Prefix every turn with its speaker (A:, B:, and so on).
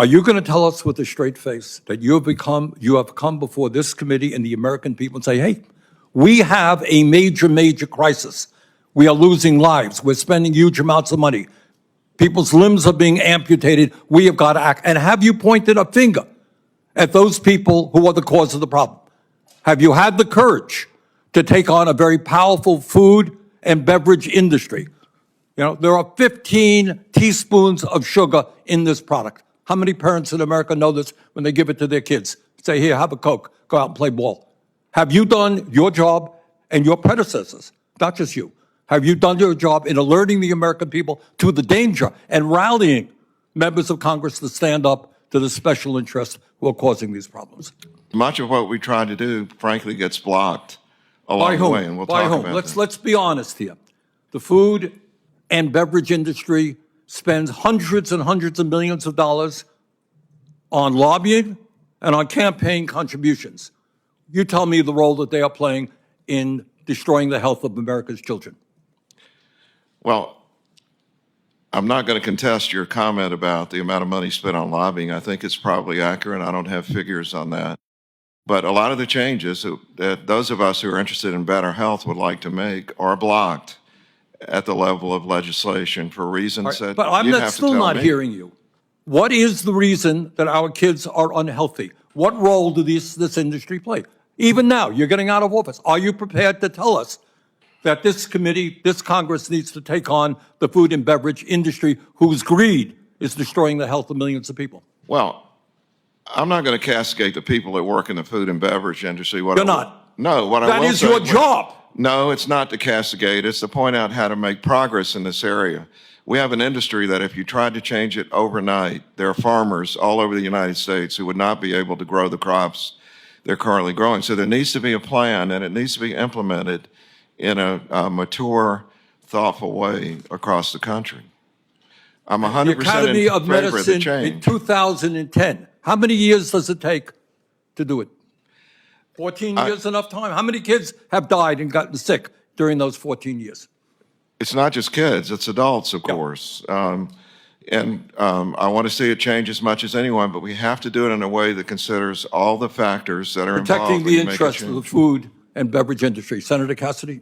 A: Are you going to tell us with a straight face that you have come before this committee and the American people and say, hey, we have a major, major crisis. We are losing lives. We're spending huge amounts of money. People's limbs are being amputated. We have got to act. And have you pointed a finger at those people who are the cause of the problem? Have you had the courage to take on a very powerful food and beverage industry? You know, there are 15 teaspoons of sugar in this product. How many parents in America know this when they give it to their kids? Say, here, have a Coke, go out and play ball. Have you done your job and your predecessors, not just you, have you done your job in alerting the American people to the danger and rallying members of Congress to stand up to the special interests who are causing these problems?
B: Much of what we try to do, frankly, gets blocked along the way, and we'll talk about that.
A: Let's be honest here. The food and beverage industry spends hundreds and hundreds of millions of dollars on lobbying and on campaign contributions. You tell me the role that they are playing in destroying the health of America's children.
B: Well, I'm not going to contest your comment about the amount of money spent on lobbying. I think it's probably accurate. I don't have figures on that. But a lot of the changes that those of us who are interested in better health would like to make are blocked at the level of legislation for reasons that
A: but I'm still not hearing you. What is the reason that our kids are unhealthy? What role do this industry play? Even now, you're getting out of office. Are you prepared to tell us that this committee, this Congress needs to take on the food and beverage industry whose greed is destroying the health of millions of people?
B: Well, I'm not going to castigate the people that work in the food and beverage industry.
A: You're not.
B: No, what I will say.
A: That is your job.
B: No, it's not to castigate. It's to point out how to make progress in this area. We have an industry that if you tried to change it overnight, there are farmers all over the United States who would not be able to grow the crops they're currently growing. So there needs to be a plan, and it needs to be implemented in a mature, thoughtful way across the country. I'm 100%
A: the Academy
B: in
A: of
B: favor of the
A: Medicine
B: change.
A: in 2010. How many years does it take to do it? 14 years enough time? How many kids have died and gotten sick during those 14 years?
B: It's not just kids, it's adults, of course. I want to see it change as much as anyone, but we have to do it in a way that considers all the factors that are involved
A: protecting the
B: in making
A: interests of the food and beverage industry. Senator Cassidy?